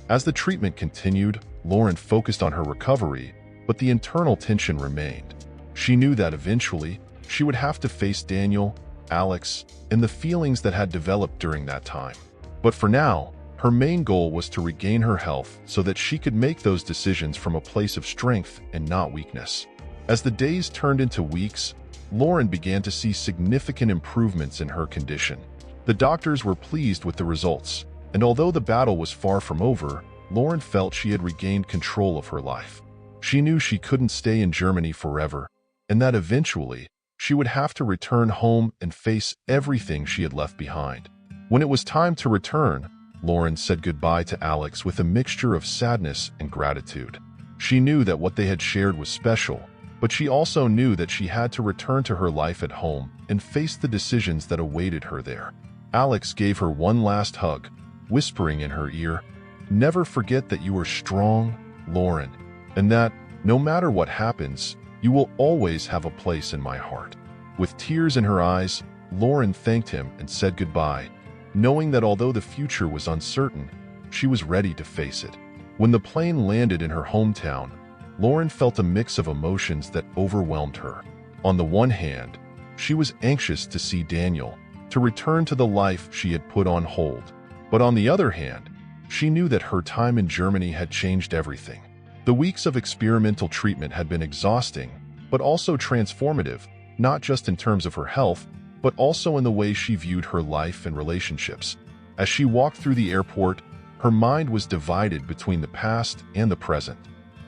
As the treatment continued, Lauren focused on her recovery, but the internal tension remained. She knew that eventually, she would have to face Daniel, Alex, and the feelings that had developed during that time. But for now, her main goal was to regain her health so that she could make those decisions from a place of strength and not weakness. As the days turned into weeks, Lauren began to see significant improvements in her condition. The doctors were pleased with the results, and although the battle was far from over, Lauren felt she had regained control of her life. She knew she couldn't stay in Germany forever, and that eventually, she would have to return home and face everything she had left behind. When it was time to return, Lauren said goodbye to Alex with a mixture of sadness and gratitude. She knew that what they had shared was special, but she also knew that she had to return to her life at home and face the decisions that awaited her there. Alex gave her one last hug, whispering in her ear, "Never forget that you are strong, Lauren, and that, no matter what happens, you will always have a place in my heart." With tears in her eyes, Lauren thanked him and said goodbye, knowing that although the future was uncertain, she was ready to face it. When the plane landed in her hometown, Lauren felt a mix of emotions that overwhelmed her. On the one hand, she was anxious to see Daniel, to return to the life she had put on hold. But on the other hand, she knew that her time in Germany had changed everything. The weeks of experimental treatment had been exhausting, but also transformative, not just in terms of her health, but also in the way she viewed her life and relationships. As she walked through the airport, her mind was divided between the past and the present.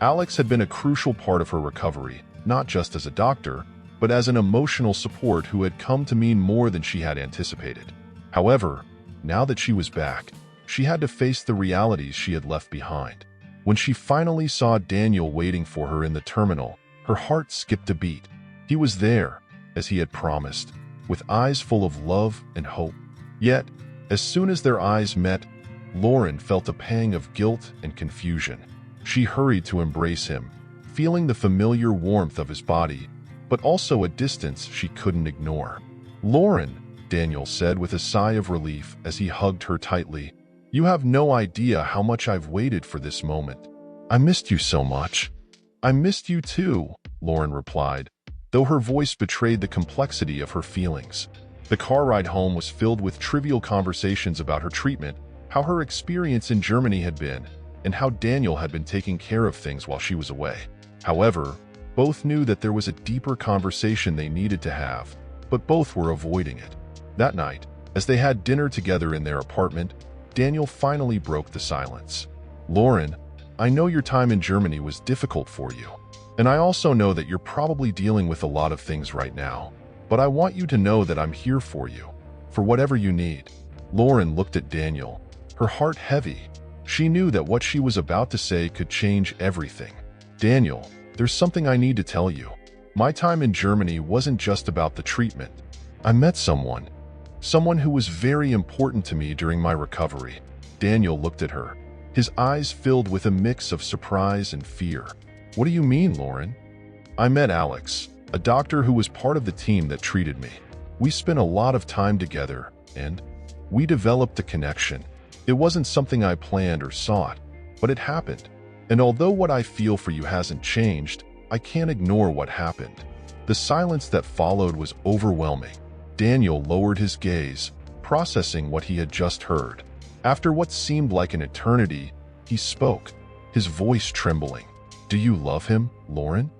Alex had been a crucial part of her recovery, not just as a doctor, but as an emotional support who had come to mean more than she had anticipated. However, now that she was back, she had to face the realities she had left behind. When she finally saw Daniel waiting for her in the terminal, her heart skipped a beat. He was there, as he had promised, with eyes full of love and hope. Yet, as soon as their eyes met, Lauren felt a pang of guilt and confusion. She hurried to embrace him, feeling the familiar warmth of his body, but also a distance she couldn't ignore. "Lauren," Daniel said with a sigh of relief as he hugged her tightly, "you have no idea how much I've waited for this moment. I missed you so much." "I missed you too," Lauren replied, though her voice betrayed the complexity of her feelings. The car ride home was filled with trivial conversations about her treatment, how her experience in Germany had been, and how Daniel had been taking care of things while she was away. However, both knew that there was a deeper conversation they needed to have, but both were avoiding it. That night, as they had dinner together in their apartment, Daniel finally broke the silence. "Lauren, I know your time in Germany was difficult for you, and I also know that you're probably dealing with a lot of things right now, but I want you to know that I'm here for you, for whatever you need." Lauren looked at Daniel, her heart heavy, She knew that what she was about to say could change everything. "Daniel, there's something I need to tell you. My time in Germany wasn't just about the treatment. I met someone who was very important to me during my recovery." Daniel looked at her, his eyes filled with a mix of surprise and fear. "What do you mean, Lauren?" "I met Alex, a doctor who was part of the team that treated me. We spent a lot of time together, and we developed a connection. It wasn't something I planned or sought, but it happened. And although what I feel for you hasn't changed, I can't ignore what happened." The silence that followed was overwhelming. Daniel lowered his gaze, processing what he had just heard. After what seemed like an eternity, he spoke, his voice trembling. "Do you love him, Lauren?"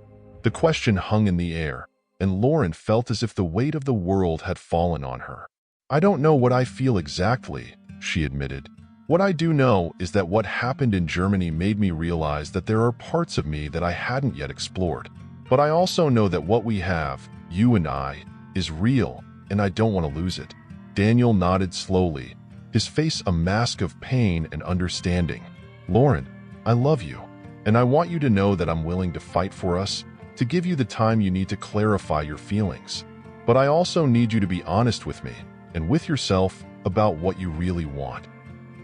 The question hung in the air, and Lauren felt as if the weight of the world had fallen on her. "I don't know what I feel exactly," she admitted. "What I do know is that what happened in Germany made me realize that there are parts of me that I hadn't yet explored. But I also know that what we have, you and I, is real, and I don't want to lose it." Daniel nodded slowly, his face a mask of pain and understanding. "Lauren, I love you, and I want you to know that I'm willing to fight for us, to give you the time you need to clarify your feelings. But I also need you to be honest with me, and with yourself, about what you really want."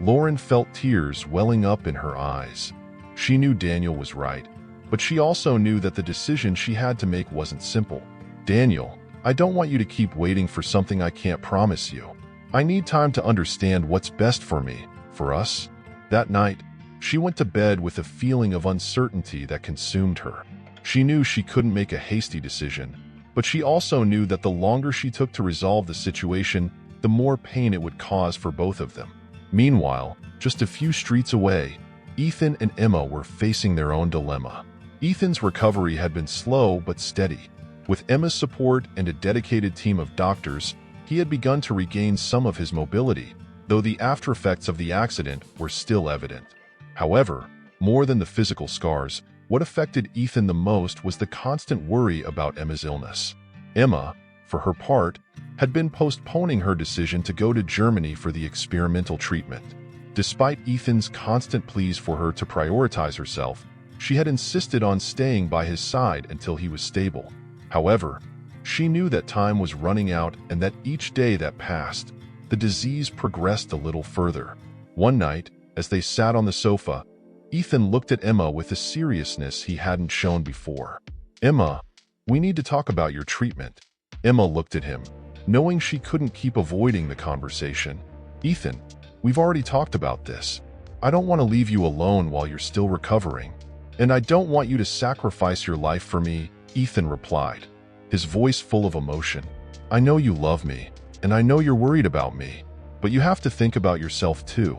Lauren felt tears welling up in her eyes. She knew Daniel was right, but she also knew that the decision she had to make wasn't simple. "Daniel, I don't want you to keep waiting for something I can't promise you. I need time to understand what's best for me, for us." That night, she went to bed with a feeling of uncertainty that consumed her. She knew she couldn't make a hasty decision, but she also knew that the longer she took to resolve the situation, the more pain it would cause for both of them. Meanwhile, just a few streets away, Ethan and Emma were facing their own dilemma. Ethan's recovery had been slow but steady. With Emma's support and a dedicated team of doctors, he had begun to regain some of his mobility, though the aftereffects of the accident were still evident. However, more than the physical scars, what affected Ethan the most was the constant worry about Emma's illness. Emma, for her part, had been postponing her decision to go to Germany for the experimental treatment. Despite Ethan's constant pleas for her to prioritize herself, she had insisted on staying by his side until he was stable. However, she knew that time was running out and that each day that passed, the disease progressed a little further. One night, as they sat on the sofa, Ethan looked at Emma with a seriousness he hadn't shown before. "Emma, we need to talk about your treatment." Emma looked at him, knowing she couldn't keep avoiding the conversation. "Ethan, we've already talked about this. I don't want to leave you alone while you're still recovering. And I don't want you to sacrifice your life for me," Ethan replied, his voice full of emotion. "I know you love me, and I know you're worried about me, but you have to think about yourself too.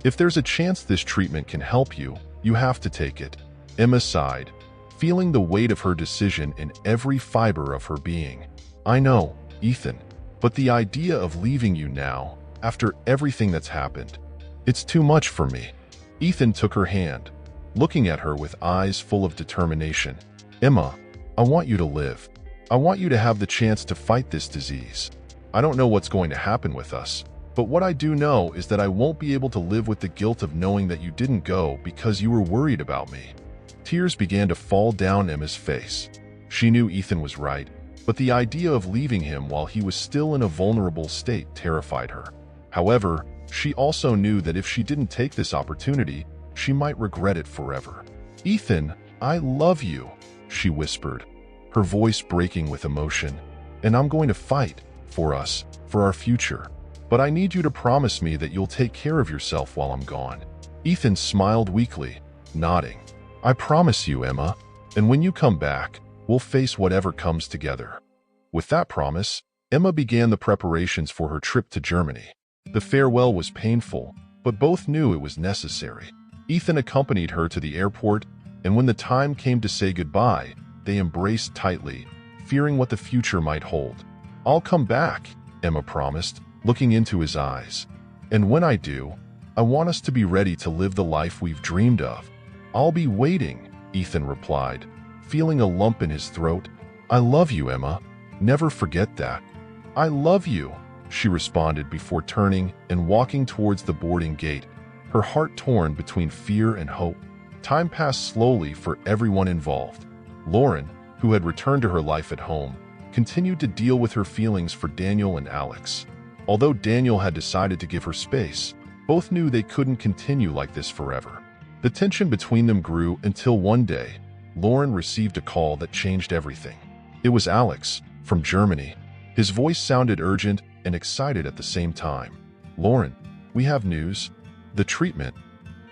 If there's a chance this treatment can help you, you have to take it." Emma sighed, feeling the weight of her decision in every fiber of her being. "I know, Ethan, but the idea of leaving you now, after everything that's happened, it's too much for me." Ethan took her hand, looking at her with eyes full of determination. "Emma, I want you to live. I want you to have the chance to fight this disease. I don't know what's going to happen with us, but what I do know is that I won't be able to live with the guilt of knowing that you didn't go because you were worried about me." Tears began to fall down Emma's face. She knew Ethan was right, but the idea of leaving him while he was still in a vulnerable state terrified her. However, she also knew that if she didn't take this opportunity, she might regret it forever. "Ethan, I love you," she whispered, her voice breaking with emotion. "And I'm going to fight for us, for our future. But I need you to promise me that you'll take care of yourself while I'm gone." Ethan smiled weakly, nodding. "I promise you, Emma, and when you come back, we'll face whatever comes together." With that promise, Emma began the preparations for her trip to Germany. The farewell was painful, but both knew it was necessary. Ethan accompanied her to the airport, and when the time came to say goodbye, they embraced tightly, fearing what the future might hold. "I'll come back," Emma promised, looking into his eyes. "And when I do, I want us to be ready to live the life we've dreamed of." "I'll be waiting," Ethan replied, feeling a lump in his throat. "I love you, Emma. Never forget that." "I love you," she responded before turning and walking towards the boarding gate. her heart torn between fear and hope. Time passed slowly for everyone involved. Lauren, who had returned to her life at home, continued to deal with her feelings for Daniel and Alex. Although Daniel had decided to give her space, both knew they couldn't continue like this forever. The tension between them grew until one day, Lauren received a call that changed everything. It was Alex, from Germany. His voice sounded urgent and excited at the same time. "Lauren, we have news. The treatment.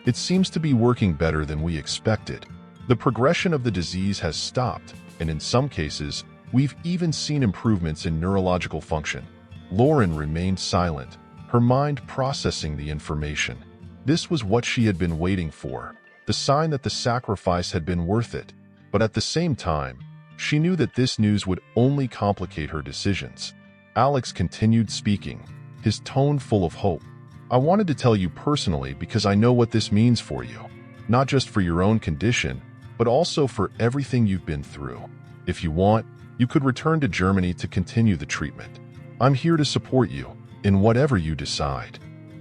It seems to be working better than we expected. The progression of the disease has stopped, and in some cases, we've even seen improvements in neurological function." Lauren remained silent, her mind processing the information. This was what she had been waiting for, the sign that the sacrifice had been worth it. But at the same time, she knew that this news would only complicate her decisions. Alex continued speaking, his tone full of hope. "I wanted to tell you personally because I know what this means for you. Not just for your own condition, but also for everything you've been through. If you want, you could return to Germany to continue the treatment. I'm here to support you in whatever you decide."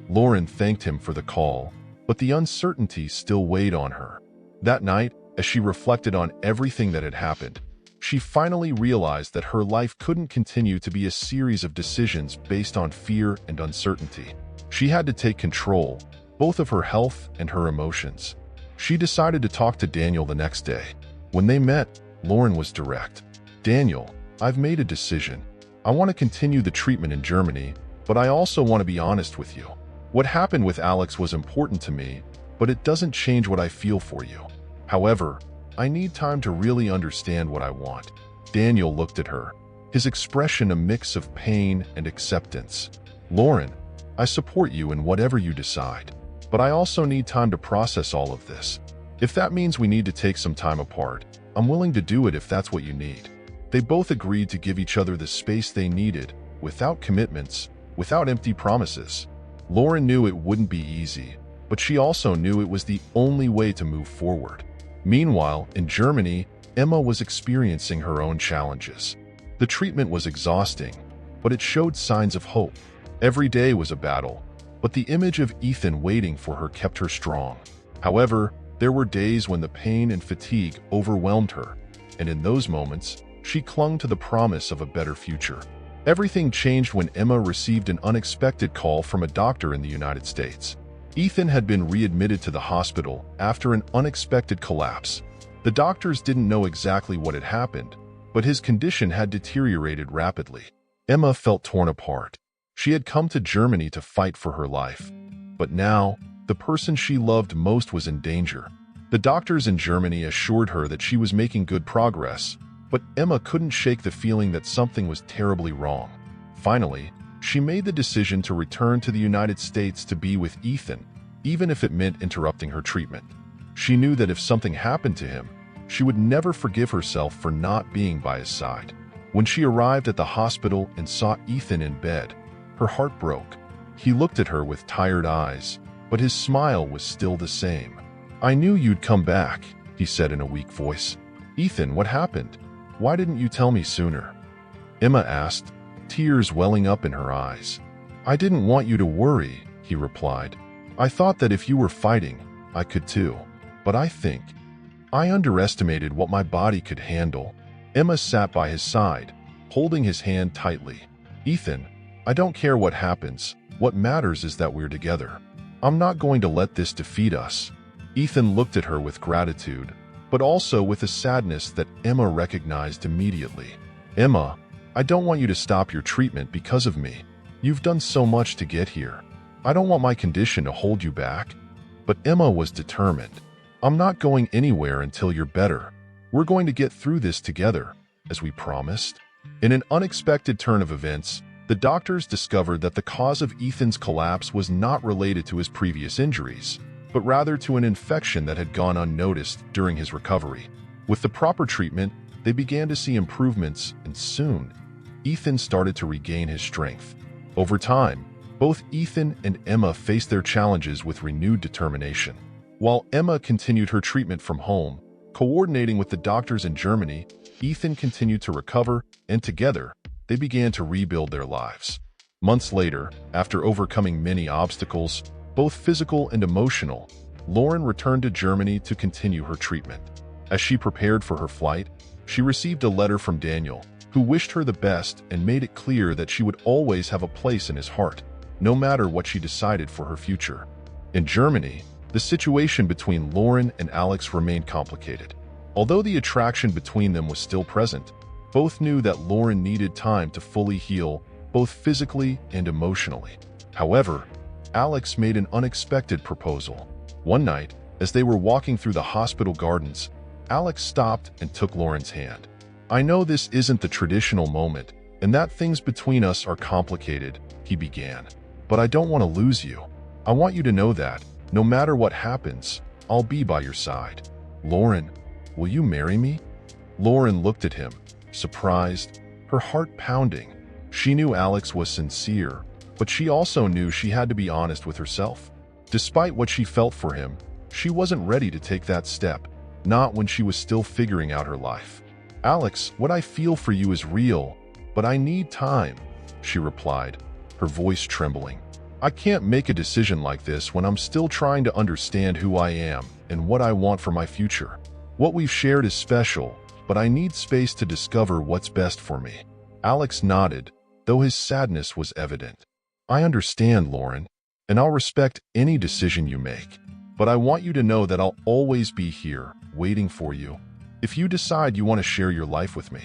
Lauren thanked him for the call, but the uncertainty still weighed on her. That night, as she reflected on everything that had happened, she finally realized that her life couldn't continue to be a series of decisions based on fear and uncertainty. She had to take control, both of her health and her emotions. She decided to talk to Daniel the next day. When they met, Lauren was direct. "Daniel, I've made a decision. I want to continue the treatment in Germany, but I also want to be honest with you. What happened with Alex was important to me, but it doesn't change what I feel for you. However, I need time to really understand what I want." Daniel looked at her, his expression a mix of pain and acceptance. "Lauren, I support you in whatever you decide, but I also need time to process all of this. If that means we need to take some time apart, I'm willing to do it if that's what you need." They both agreed to give each other the space they needed, without commitments, without empty promises. Lauren knew it wouldn't be easy, but she also knew it was the only way to move forward. Meanwhile, in Germany, Emma was experiencing her own challenges. The treatment was exhausting, but it showed signs of hope. Every day was a battle, but the image of Ethan waiting for her kept her strong. However, there were days when the pain and fatigue overwhelmed her, and in those moments, she clung to the promise of a better future. Everything changed when Emma received an unexpected call from a doctor in the United States. Ethan had been readmitted to the hospital after an unexpected collapse. The doctors didn't know exactly what had happened, but his condition had deteriorated rapidly. Emma felt torn apart. She had come to Germany to fight for her life, but now, the person she loved most was in danger. The doctors in Germany assured her that she was making good progress, but Emma couldn't shake the feeling that something was terribly wrong. Finally, she made the decision to return to the United States to be with Ethan, even if it meant interrupting her treatment. She knew that if something happened to him, she would never forgive herself for not being by his side. When she arrived at the hospital and saw Ethan in bed, her heart broke. He looked at her with tired eyes, but his smile was still the same. "I knew you'd come back," he said in a weak voice. "Ethan, what happened? Why didn't you tell me sooner?" Emma asked, tears welling up in her eyes. "I didn't want you to worry," he replied. "I thought that if you were fighting, I could too. But I think I underestimated what my body could handle." Emma sat by his side, holding his hand tightly. "Ethan, I don't care what happens. What matters is that we're together. I'm not going to let this defeat us." Ethan looked at her with gratitude, but also with a sadness that Emma recognized immediately. "Emma, I don't want you to stop your treatment because of me. You've done so much to get here. I don't want my condition to hold you back." But Emma was determined. "I'm not going anywhere until you're better. We're going to get through this together, as we promised." In an unexpected turn of events, the doctors discovered that the cause of Ethan's collapse was not related to his previous injuries, but rather to an infection that had gone unnoticed during his recovery. With the proper treatment, they began to see improvements, and soon, Ethan started to regain his strength. Over time, both Ethan and Emma faced their challenges with renewed determination. While Emma continued her treatment from home, coordinating with the doctors in Germany, Ethan continued to recover, and together, they began to rebuild their lives. Months later, after overcoming many obstacles, both physical and emotional, Lauren returned to Germany to continue her treatment. As she prepared for her flight, she received a letter from Daniel, who wished her the best and made it clear that she would always have a place in his heart, no matter what she decided for her future. In Germany, the situation between Lauren and Alex remained complicated. Although the attraction between them was still present, both knew that Lauren needed time to fully heal, both physically and emotionally. However, Alex made an unexpected proposal. One night, as they were walking through the hospital gardens, Alex stopped and took Lauren's hand. "I know this isn't the traditional moment, and that things between us are complicated," he began. "But I don't want to lose you. I want you to know that, no matter what happens, I'll be by your side. Lauren, will you marry me?" Lauren looked at him, surprised, her heart pounding. She knew Alex was sincere, but she also knew she had to be honest with herself. Despite what she felt for him, she wasn't ready to take that step, not when she was still figuring out her life. "Alex, what I feel for you is real, but I need time," she replied, her voice trembling. "I can't make a decision like this when I'm still trying to understand who I am and what I want for my future. What we've shared is special, but I need space to discover what's best for me." Alex nodded, though his sadness was evident. "I understand, Lauren, and I'll respect any decision you make. But I want you to know that I'll always be here, waiting for you, if you decide you want to share your life with me."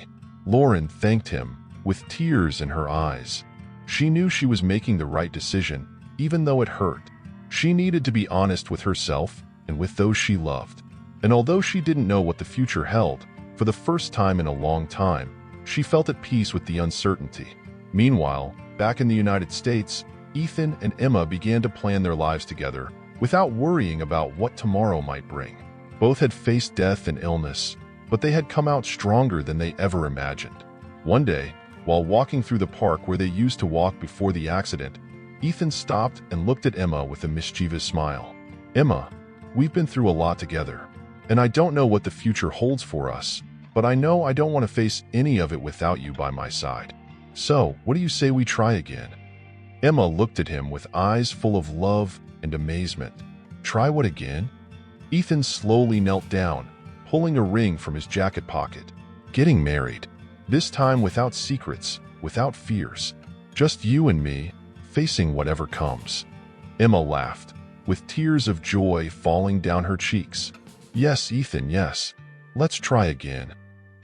Lauren thanked him, with tears in her eyes. She knew she was making the right decision, even though it hurt. She needed to be honest with herself and with those she loved. And although she didn't know what the future held, for the first time in a long time, she felt at peace with the uncertainty. Meanwhile, back in the United States, Ethan and Emma began to plan their lives together, without worrying about what tomorrow might bring. Both had faced death and illness, but they had come out stronger than they ever imagined. One day, while walking through the park where they used to walk before the accident, Ethan stopped and looked at Emma with a mischievous smile. "Emma, we've been through a lot together, and I don't know what the future holds for us, but I know I don't want to face any of it without you by my side. So, what do you say we try again?" Emma looked at him with eyes full of love and amazement. "Try what again?" Ethan slowly knelt down, pulling a ring from his jacket pocket. "Getting married. This time without secrets, without fears. Just you and me, facing whatever comes." Emma laughed, with tears of joy falling down her cheeks. "Yes, Ethan, yes. Let's try again."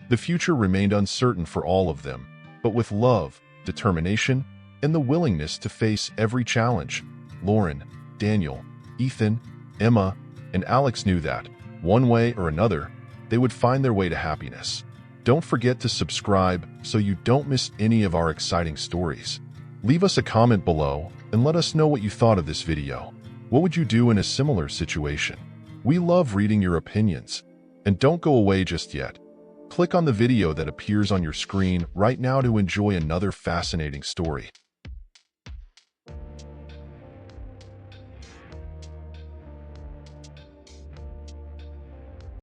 The future remained uncertain for all of them, but with love, determination, and the willingness to face every challenge, Lauren, Daniel, Ethan, Emma, and Alex knew that, one way or another, they would find their way to happiness. Don't forget to subscribe so you don't miss any of our exciting stories. Leave us a comment below and let us know what you thought of this video. What would you do in a similar situation? We love reading your opinions. And don't go away just yet. Click on the video that appears on your screen right now to enjoy another fascinating story.